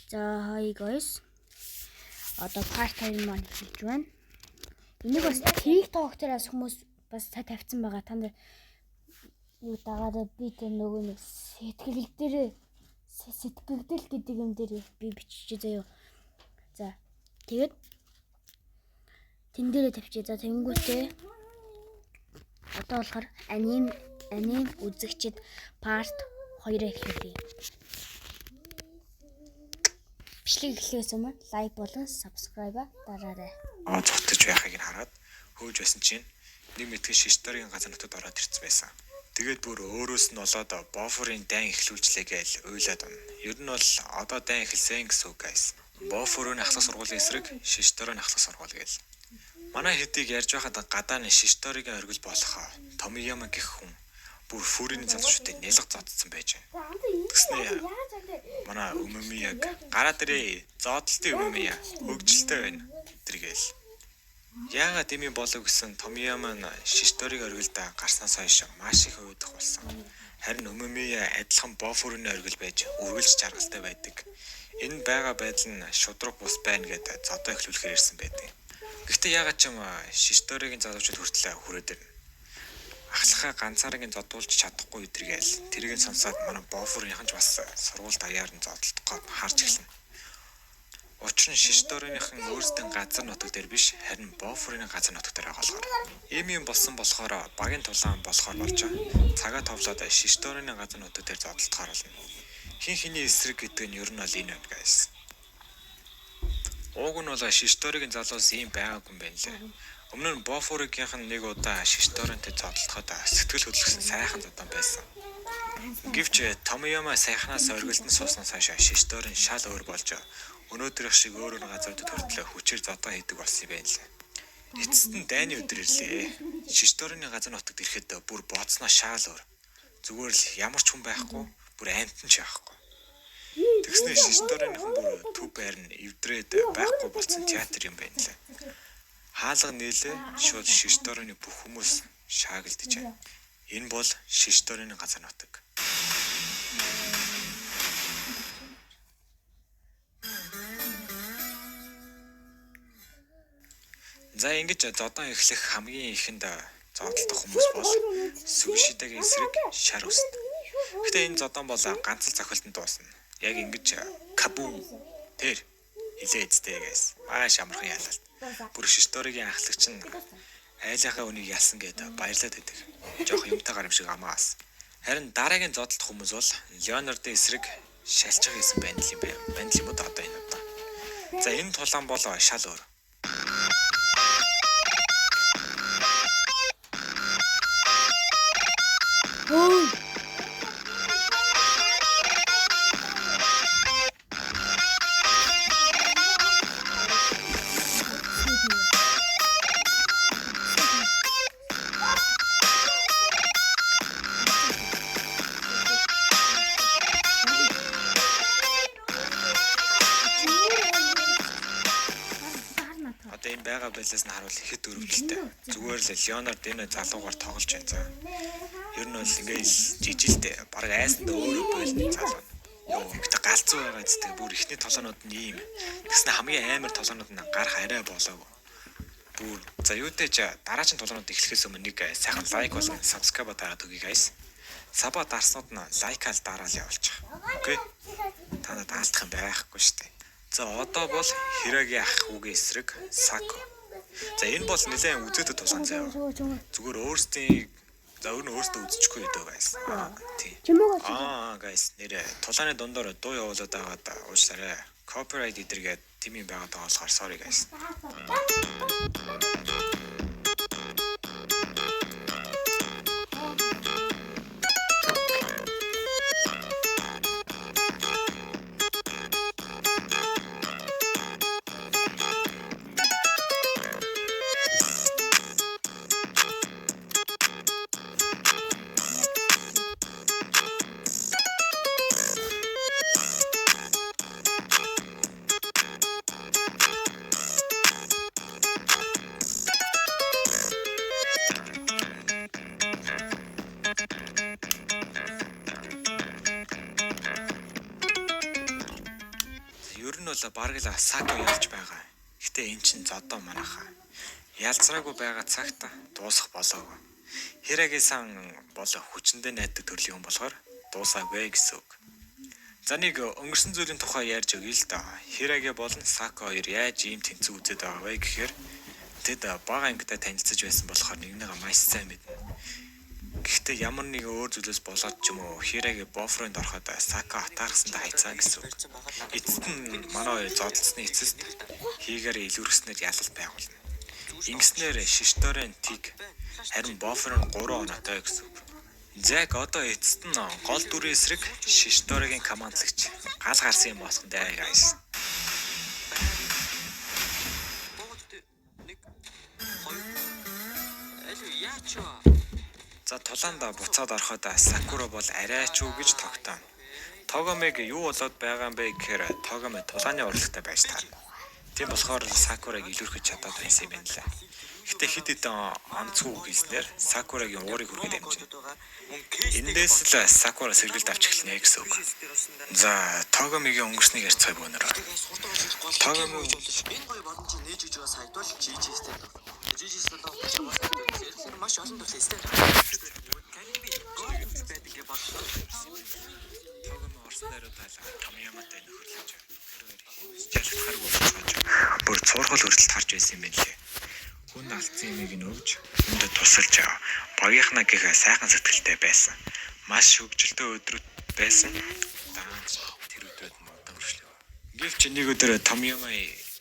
За hi guys. Одоо part 2 маань эхэлж байна. Энийг бас TikTok дээрээс хүмүүс бас тавьсан байгаа. Та нар юу дагаад би тэр нөгөө нэг сэтгэл сэтгэгдэл гэдэг юм дээр би биччихээ заяа. За тэгээд тэн дээрээ тавьчих. За тэнгүүтээ одоо болохоор аним үзэгчд part 2-ыг эхлэе. Бичлэг эхлэхээс өмнө лайк болон subscribe дараарай. Цогтож байхыг нь хараад хөөж байсан чинь нэг мэтгэн шишторийн газар нутагт ороод ирсэн байсан. Тэгээд бүр өөрөөс нь болоод бофорын дан эхлүүлжлээ гэж уйлаад байна. Ер нь бол одоо дан эхэлсэн гэсэн үг guys. Бофорын ахлах сургуулийн эсрэг шишторын ахлах сургууль гээл. Манай хэдийг ярьж байхад гадаа нь шишторын оргил болох Томияма гэх хүн бүр фүрийн залуучуудыг нялх зодцсон байж байна. Тэгснэ манай өммияг гараа дээрээ зоодолтын өммия хөгжилтэй байна тэргээл. Яагаад дэмий болов гэсэн Томияма нь шишторын оргилдаа гарснаас хойш маш их өөдөх болсон. Харин өммия адилхан бофорын оргил байж үргэлж жаргалтай байдаг. Энэ байгаа байдал нь шудраг бус байна гэдэг зодоо эхлүүлэхээр ирсэн байдаг. Гэхдээ яагаад ч юм шишторын залуучууд хүртэл хүрээд ирнэ. Ахлахаа ганцаараа зодуулж чадахгүй өдргээл тэрийг сонсоод манай бофорынхан ч бас сургууль даяар нь зодтолдоход харж эхэлнэ. Учир нь шишторынхан өөрсдийн газар нутаг дээр биш харин бофорын газар нутаг дээр байгаа болохоор ийм юм болсон болохоор багийн тулаан болохоор болж цагаа товлоод шишторын газар нутаг дээр зодтолдохоор болно. Хин хиний эсрэг гэдэг нь ер нь бол энэ байна guys. Уг нь бол шишторын залуус ийм байгаагүй юм байна лээ. Өмнө нь бофорынхын нэг удаа шишторынтэй зодтолдоход сэтгэл хөдлөсөн сайхан зодон байсан. Гэвч Томияма сайхнаас оргилдон сууснаас хойш шишторын шал өөр болж өнөөдрийнх шиг өөр газруудад хүртэл хүчээр зодон хийдэг болсон юм байна лээ. Эцэст нь дайны өдөр ирлээ. Шишторын газар нутагт ирэхэд бүр бооцноо шал өөр. Зүгээр л ямар ч хүн байхгүй, бүр амтан ч байхгүй. Тэгснэ шишторынхан бүр төв байр нь эвдрээд байхгүй болсон театр юм байна лээ. Хаалга нийлээ шууд шишторын бүх хүмүүс шаагилдаж байна. Энэ бол шишторын газар нутаг. За ингэж зодон эхлэх хамгийн ихэнд зодтолдох хүмүүс бол Сүгшидагийн эсрэг шар үст. Гэтэ энэ зодон бол ганц л зохиолтод дуусна. Яг ингэж кабум тэр хилээ эцтэй гээс. Маш амархан ялалт. Бүр шишторын ахлагч нь айлынхаа үнийг ялсан гэдэг баярлаад байдаг. Жохо юмтай гар юм шиг амаас. Харин дараагийн зодтолт хүмүүс бол Леонардын эсрэг шалчих гэсэн байна юм уу одоо энэ удаа. За энэ тулаан бол шал өөр. Одоо энэ байгаа байлаас нь харуул хэд өрөвдөлтэй. Зүгээр л Леонард энэ залуугаар тоглож байна за. Ер нь бол ингээл жижилтэй. Бараг айсанд өөрөө бойлны залуу. Йоо, гэтэ галзуу байгаа зү бүр ихний толоонууд нь ийм. Тэгснэ хамгийн амар толоонууд нь гарах арай болоогүй. Бүр за юутэй ч дараагийн толоонууд эхлэхээс өмнө нэг сайхан лайк болон subscribe дараад өгье guys. Саба дарснууд нь лайкаал дараал явуулчих. Окей. Та надад таалдах юм байхгүй шүү дээ. За одоо бол Хирагийн ах хүүгийн эсрэг Сако. За энэ бол нэлээд үзээтэй тулаан заяа. Зүгээр өөртөө үзчихгүй дээ guys. Тийм. Guys нэрэ тулааны дундор дуу явуулаад байгаад уушсарай. Copyright идэргээд тимийн байгаад байгаа болохоор sorry guys. ер нь бол бараг л Сако ялж байгаа. Гэтэ эн чин зодоо манайхаа. Ялцраагүй байгаа цагт дуусах болоогүй. Хираги-сан бол хүчиндээ найддаг төрлийн хүн болохоор дуусаагүй гэсэн үг. За нэг өнгөрсөн зүйлийн тухай ярьж өгье л да. Хираги болон Сако хоёр яаж ийм тэнцэг үзээд байгаа вэ гэхээр тэд бага ангидаа танилцж байсан болохоор нэгнийгээ маш сайн мэднэ. Гэхдээ ямар нэг өөр зүйлээс болоод ч юм уу Хираги бофренд ороход Сако атаархсандаа хайцаа гэсэн үг. Эцэст нь манай хоёр зодолцсны эцэст хийгээр илүүрснээр ялалт байгуулна. Ингэснээр Шишторын тиг харин бофрын 3 оноотой гэсэн үг. Зэг одоо эцэст нь гол дүрийн эсрэг Шишторигийн командлагч гал гарсан юм болсон даа guys. За тулаанда буцаад ороход Сакура бол арай ч үү гэж тогтооно. Тогомыг юу болоод байгаа юм бэ гэхээр Тогомо тулааны урлагтай байж таарна. Тийм болохоор Сакураг илүүрхэж чадаад байсан юм байна лээ. Гэтэ хэд хэдэн онцгой хэлснээр Сакурагийн уурыг хүргээд амжина. Эндээс л Сакура сэргэлт авч эхэлнэ гэсэн үг. За Тогомигийн өнгөрснийг ярьцгаая бөөнөр. Тогомо энэ гоё боломжийг нээж өгч байгаа сайт бол GG-стэй. GG-стэй маш олон төрлийн стэй. Тогомо орсноор таалаа Томьёоматай нөхөрлөж ялгахаар болж бүр цуурхал хүртэл харж байсан юм байна лээ. Хүн алдсан юмыг нь өгж хүнд тусалж багийнхнаа гэх сайхан сэтгэлтэй байсан. Маш хөвгөлтэй өдрүүд байсан. Даанч тэр өдрөд модон өршлөө. Гэвч нэг өдөр Томьёома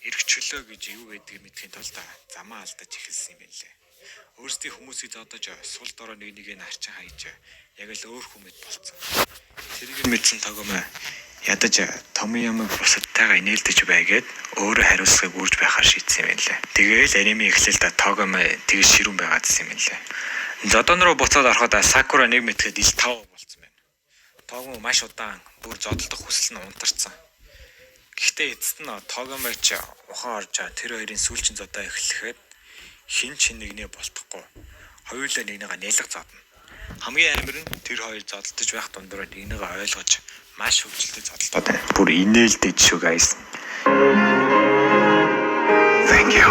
эргчлөө гэж юу гэдгийг мэдхийн тулд замаа алдаж эхэлсэн юм байна лээ. Өөрсдийн хүмүүсийг зодож сул дорой нэг нь арчин хайж яг л өөр хүмэд болцсон. Тэрийг мэдсэн Тогомо ядаж Томьёомыг бусадтайгаа инээлдэж байгээд өөрөө хариуцлагыг үрж байхаар шийдсэн юм байна лээ. Тэгээл анимын эхлэлд Тогомо тэгж ширүүн байгаад ирсэн юм байна лээ. Зодон руу буцаад ороход Сакура нэг мэтгэд ил тав болцсон байна. Тогомо маш удаан бүр зодолдох хүсэл нь унтарсан. Гэхдээ эцэст нь Тогомыг ч ухаан орж тэр хоёрын сүүлчийн зодоо эхлэхэд хин ч нэгнээ болтохгүй. Хоёулаа нэгнийгээ нялх зодно. Хамгийн амар нь тэр хоёр зодтолж байх дундуур нэгнийгээ ойлгож маш хөвгөлтэй зодтолтой байна. Бүр инээлдэж шүү guys. Thank you.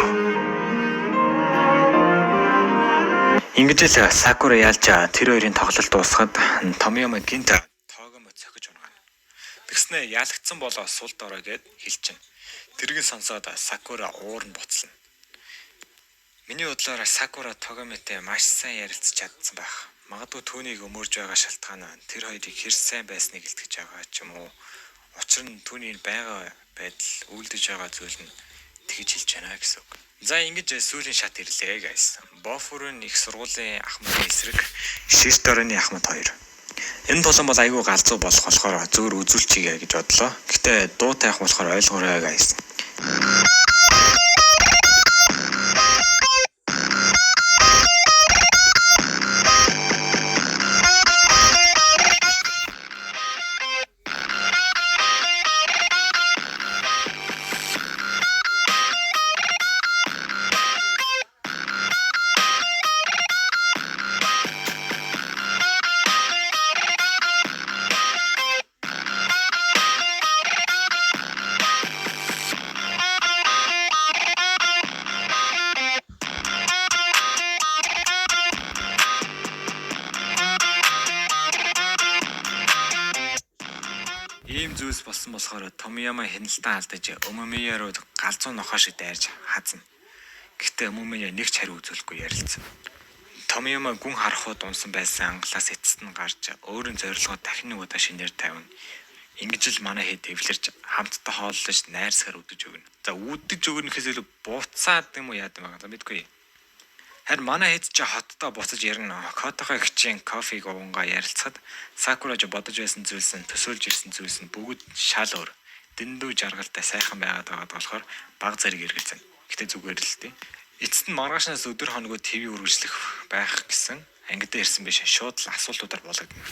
Ингэж л Сакура ялж тэр хоёрын тоглолт дуусгаад Томьёома гинт Тогомо цохиж унгана. Тэгснэ ялагдсан болоо сул дорой гэд хэлчихнэ. Тэргийг сонсоод Сакура уур нь буцлана. Миний бодлоор Сакура Тогомотой маш сайн ярилцж чадсан байх. Магадгүй түүнийг өмөрж байгаа шалтгаан нь тэр хоёрыг хэр сайн байсныг илтгэж байгаа ч юм уу. Учир нь түүний байгаа байдал үйлдэж байгаа зүйл нь тэгж хэлж байна гэсэн үг. За ингэж сүүлийн шат ирлээ guys. Бофурын их сургуулийн ахмадын эсрэг Шишторын ахмад хоёр. Энэ тулан бол айгүй галзуу болохоор зөвөр үзүүлчихье гэж бодлоо. Гэтэ дуу тайх болохоор ойлгоорой guys. Ийм зүйлс болсон болохоор Томьёома хяналтаа алдаж Өмөмиё руу галзуу нохоо шиг дайрж хазна. Гэхдээ Өмөмиё нэг ч хариу үзүүлэхгүй ярилцсан. Томьёома гүн харахуд унсан байсан ангалаас эцэст нь гарч өөрийн зорилгоо дахин нэг удаа шинээр тавина. Ингэж л манай хэд эвлэрч хамтдаа хооллож найрсгаар үдэж өгнө. За үдэж өгнөхөөс илүү буцаад юм уу яадаг байгаа мэдгүй. Харин манай хэд ч хотдоо буцаж ярина. Котохоо гिचийн кофег уунгаа ярилцахад Сакура ч бодож байсан зүйлс нь төсөөлж ирсэн зүйлс нь бүгд шал өөр. Дэндүү жаргалтай сайхан байгаад болохоор баг зэрэг эргэлзэн. Гэтэ зүгээр л тээ. Эцэст нь маргаашнаас өдөр хоногоо ТV үргэлжлэх байх гэсэн ангидаа ирсэн биш. Шууд л асуултуудаар болгогдно.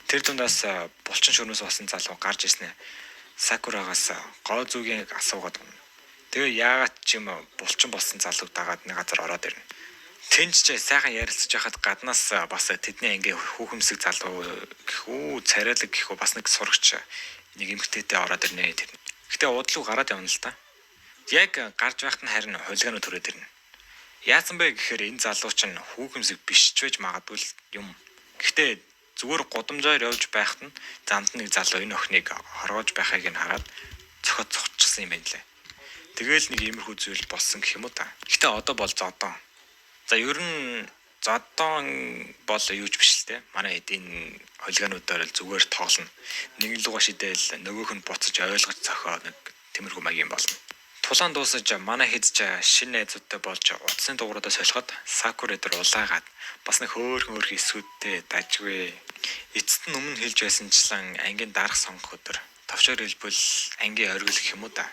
Тэр дундаас булчин шөрмөөс болсон залуу гарч ирсэн. Сакурагаас гоо зүгийн асуугаад байна. Тэгээ яагаад ч юм булчин болсон залууг дагаад нэг газар ороод ирнэ. Тэнч ч сайхан ярилцаж байхад гаднаас бас тэдний ангийн хүүхэмсэг залуу гэхүү царайлаг гэхүү бас нэг сурагч нэг эмэгтэйтэй ороод ирнэ тэр. Гэхдээ удлуу гараад явна л та. Яг гарч байхад нь харин хулгайнууд төрөөд ирнэ. Яасан бэ гэхээр энэ залуу чинь хүүхэмсэг биш ч байж магадгүй юм. Гэхдээ зүгээр гудамжаар явж байхад нь замд нэг залуу энэ охиныг хоргоож байхыг нь хараад цохот цохчихсан юм байна лээ. Тэгээл нэг иймэрхүү зүйл болсон гэх юм уу та. Гэхдээ одоо бол зодон. За ер нь зодон бол юуж биш л те. Манай эдийн хулгайнуудаар л зүгээр тоглоно. Нэг л луга шидэл нөгөөх нь буцаж ойлгож зохио нэг тиймэрхүү маягийн болно. Тулаан дуусаж манай хэдж шинэ найзуудтай болж утасны дугуйруудаа солиход Сакура дээр улаагаад бас нэг хөөрхөн эсвүүдтэй дажгүй. Эцэст нь өмнө хэлж байсанчлан ангийн дарах сонгох өдөр. Товчоор хэлбэл ангийн оргил гэх юм уу та.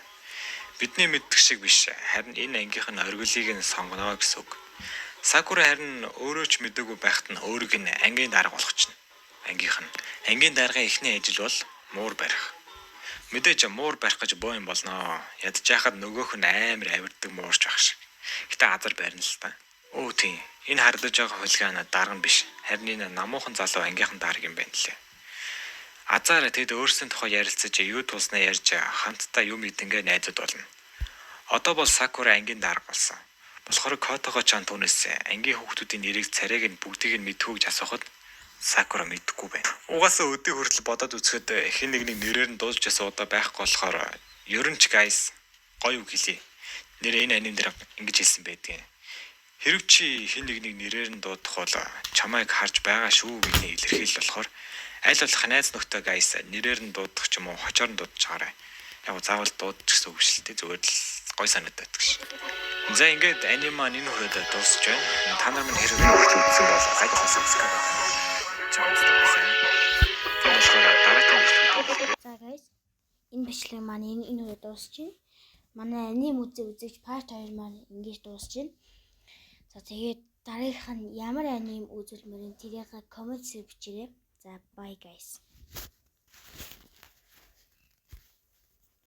Бидний мэддэг шиг биш. Харин энэ ангийнх нь оргилыг нь сонгоно гэсэн үг. Сакура харин өөрөө ч мэдээгүй байхад нь өөрийг нь ангийн дарга болгочихно. Ангийн даргын эхний ажил бол муур барих. Мэдээж муур барих гэж боо юм болноо. Ядж яхад нөгөөх нь амар авирдаг муурч байх шиг. Гэтэ азар барина л та. Өө тийм. Энэ хардаж байгаа хулгайна дарга нь биш. Харин энэ намуухан залуу ангийнхан дарга юм байна лээ. Азар тэд өөрсдийн тухай ярилцаж юу тууснаа ярьж хамтдаа юм идэнгээ найзууд болно. Одоо бол Сакура ангийн дарга болсон. Болохоор Котого чан түүнээс ангийн хүүхдүүдийн нэрийг царайг нь бүгдийг нь мэдхүү гэж асуухад Сакура мэдхгүй байна. Угаасаа өдөө хүртэл бодоод үзэхэд хэн нэгний нэрээр нь дуусч суудаа байхгүй болохоор ер нь ч guys гоё үг хэлье. Нэр энэ аним дээр ингэж хэлсэн байдгийн. Хэрв чи хэн нэгний нэрээр нь дуудах бол чамайг харж байгаа шүү гэдгийг илэрхийлэл болохоор аль болох найз нөхдөд guys нэрээр нь дуудах ч юм уу хочоор нь дуудаж чаарай. Яг заавал дуудаж гэсэн үг шүү дээ. Зүгээр л гоё санагдаад гэж. За ингээд аним маань энэ хүрээд дуусч байна. Та нар минь хэрвээ үзсэн бол гайхалтай subscribe. За guys, энэ бичлэг маань энэ үрээ дуусч байна. Манай аним үзэж part 2 маань ингэж дуусч байна. За тэгээд дараагийнх нь ямар аним үзүүлмээр энэ тэрийг коммент бичээрэй. За bye guys.